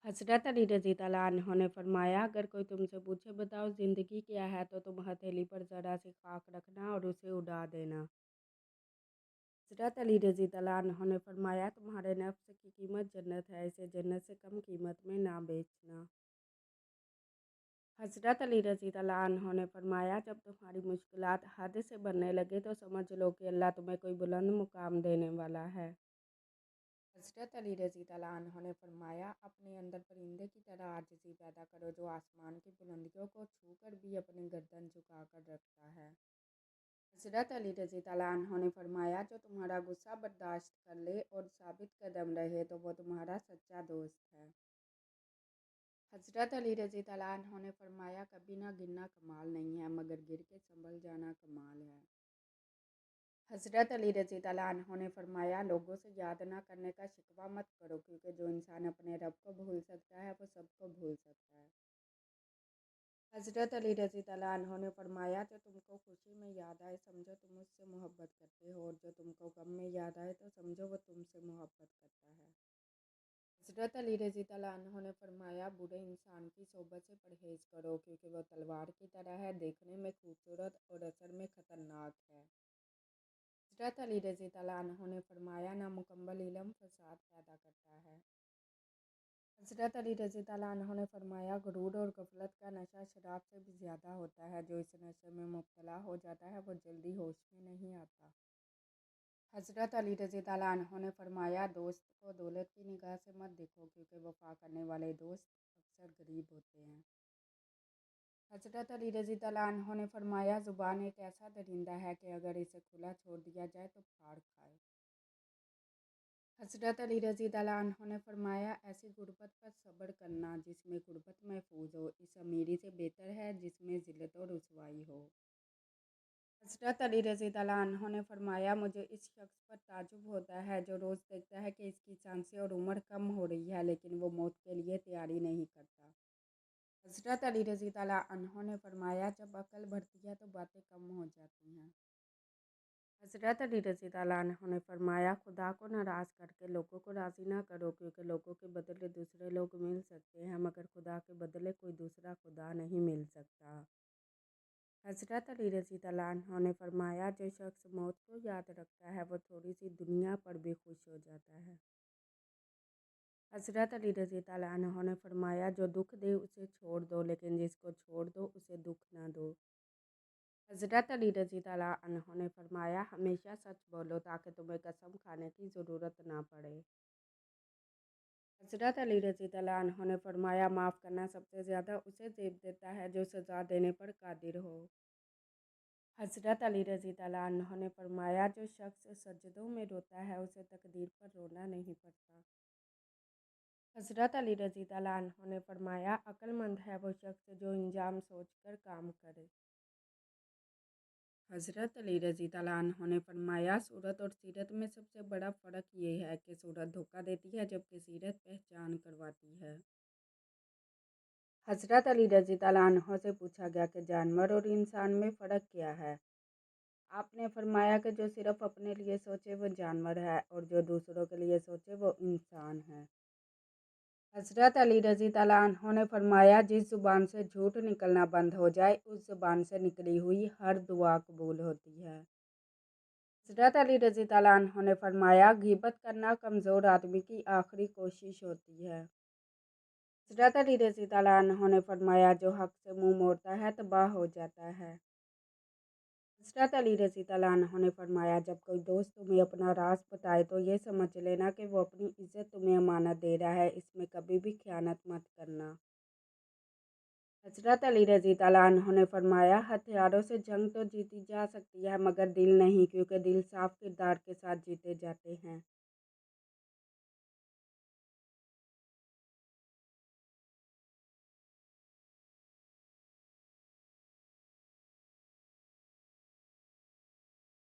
हज़रत अली रज़ी अल्लाह अन्हो ने फरमाया, अगर कोई तुमसे पूछे बताओ ज़िंदगी क्या है, तो तुम हथेली पर ज़रा सी खाक रखना और उसे उड़ा देना। हज़रत अली रज़ी अल्लाह अन्हो ने फरमाया, तुम्हारे नफ्स की कीमत जन्नत है, इसे जन्नत से कम कीमत में ना बेचना। हज़रत अली रज़ी अल्लाह अन्हो ने फरमाया, जब तुम्हारी मुश्किलात हद से बढ़ने लगे तो समझ लो कि अल्लाह तुम्हें कोई बुलंद मुकाम देने वाला है। हज़रत अली रज़ी अल्लाह अन्हो ने फरमाया, अपने अंदर परिंदे की तरह आजिज़ी पैदा करो जो आसमान की बुलंदियों को छू कर भी अपनी गर्दन झुका कर रखता है। हज़रत अली रज़ी अल्लाह अन्हो ने फरमाया, जो तुम्हारा गुस्सा बर्दाश्त कर ले और साबित कदम रहे तो वो तुम्हारा सच्चा दोस्त है। हज़रत अली रज़ी अल्लाह अन्हो ने फरमाया, कभी ना गिरना कमाल नहीं है मगर गिर के संभल जाना कमाल है। हज़रत अली रज़ी अल्लाह अन्हो ने फरमाया, लोगों से याद ना करने का शिकवा मत करो, क्योंकि जो इंसान अपने रब को भूल सकता है वो सबको भूल सकता है। हज़रत अली रज़ी अल्लाह अन्हो ने फरमाया, जो तुमको खुशी में याद आए समझो तुम उससे मोहब्बत करते हो, और जो तुमको गम में याद आए तो समझो वो तुमसे मोहब्बत करता है। हज़रत अली रज़ी अल्लाह अन्हो ने फरमाया, बुरे इंसान की सोबत से परहेज़ करो, क्योंकि वो तलवार की तरह है, देखने में खूबसूरत और असर में ख़तरनाक है। हज़रत अली रज़ी अल्लाह अन्हो ने फरमाया, नामुकम्मल इल्म फ़साद पैदा करता है। हज़रत अली रज़ी अल्लाह अन्हो ने फरमाया, गुरूर और गफलत का नशा शराब से भी ज़्यादा होता है, जो इस नशे में मुब्तला हो जाता है वो जल्दी होश में नहीं आता। हज़रत अली रज़ी अल्लाह अन्हो ने फरमाया, दोस्त को दौलत की निगाह से मत देखो, क्योंकि वफ़ा करने वाले दोस्त अक्सर गरीब होते हैं। हज़रत अली रज़ी अल्लाह अन्हो ने फरमाया, ज़ुबान एक ऐसा दरिंदा है कि अगर इसे खुला छोड़ दिया जाए तो फाड़ खाए। हज़रत अली रज़ी अल्लाह अन्हो ने फरमाया, ऐसी गुर्बत पर सब्र करना जिसमें गुर्बत महफूज हो, इस अमीरी से बेहतर है जिसमें ज़िल्लत और रुसवाई हो। हज़रत अली रज़ी अल्लाह अन्हो ने फरमाया, मुझे इस शख्स पर ताजुब होता है जो रोज़ देखता है कि इसकी सांसें और उम्र कम हो रही है, लेकिन वो मौत के लिए तैयारी नहीं करता। हज़रत अली रज़ी अल्लाह अन्हो ने फरमाया, जब अकल बढ़ती है तो बातें कम हो जाती हैं। हज़रत अली रज़ी अल्लाह अन्हो ने फरमाया, खुदा को नाराज़ करके लोगों को राज़ी ना करो, क्योंकि लोगों के बदले दूसरे लोग मिल सकते हैं मगर खुदा के बदले कोई दूसरा खुदा नहीं मिल सकता। हज़रत अली रज़ी अल्लाह अन्हो ने फरमाया, जो शख्स मौत को याद रखता है वो थोड़ी सी दुनिया पर भी खुश हो जाता है। हज़रत अली रज़ी अल्लाह अन्हो ने फरमाया, जो दुख दे उसे छोड़ दो, लेकिन जिसको छोड़ दो उसे दुख ना दो। हज़रत अली रज़ी अल्लाह अन्हो ने फरमाया, हमेशा सच बोलो ताकि तुम्हें कसम खाने की ज़रूरत ना पड़े। हज़रत अली रज़ी अल्लाह अन्हो ने फरमाया, माफ़ करना सबसे ज़्यादा उसे ज़ेब देता है जो सज़ा देने पर कादिर हो। हज़रत अली रज़ी अल्लाह अन्हो ने फरमाया, जो शख्स सजदों में रोता है उसे तकदीर पर रोना नहीं पड़ता। हज़रत अली रज़ी अल्लाह अन्हो ने फरमाया, अक्लमंद है वो शख्स जो इंजाम सोचकर काम करे। हज़रत अली रज़ी अल्लाह अन्हो ने फरमाया, सूरत और सीरत में सबसे बड़ा फ़र्क ये है कि सूरत धोखा देती है जबकि सीरत पहचान करवाती है। हज़रत अली रज़ी अल्लाह अन्हो से पूछा गया कि जानवर और इंसान में फ़र्क क्या है। आपने फरमाया कि जो सिर्फ़ अपने लिए सोचे वो जानवर है और जो दूसरों के लिए सोचे वो इंसान है। हज़रत अली रज़ी अल्लाह अन्हो ने फरमाया, जिस ज़ुबान से झूठ निकलना बंद हो जाए उस ज़ुबान से निकली हुई हर दुआ कबूल होती है। हज़रत अली रज़ी अल्लाह अन्हो ने फरमाया, ग़ीबत करना कमज़ोर आदमी की आखिरी कोशिश होती है। हज़रत अली रज़ी अल्लाह अन्हो ने फरमाया, जो हक़ से मुँह मोड़ता है तबाह हो जाता है। हज़रत अली रज़ी अल्लाह अन्हो ने फरमाया, जब कोई दोस्त तुम्हें अपना राज बताए तो ये समझ लेना कि वो अपनी इज़्ज़त तुम्हें अमानत दे रहा है, इसमें कभी भी ख़यानत मत करना। हज़रत अली रज़ी अल्लाह अन्हो ने फरमाया, हथियारों से जंग तो जीती जा सकती है मगर दिल नहीं, क्योंकि दिल साफ़ किरदार के साथ जीते जाते हैं।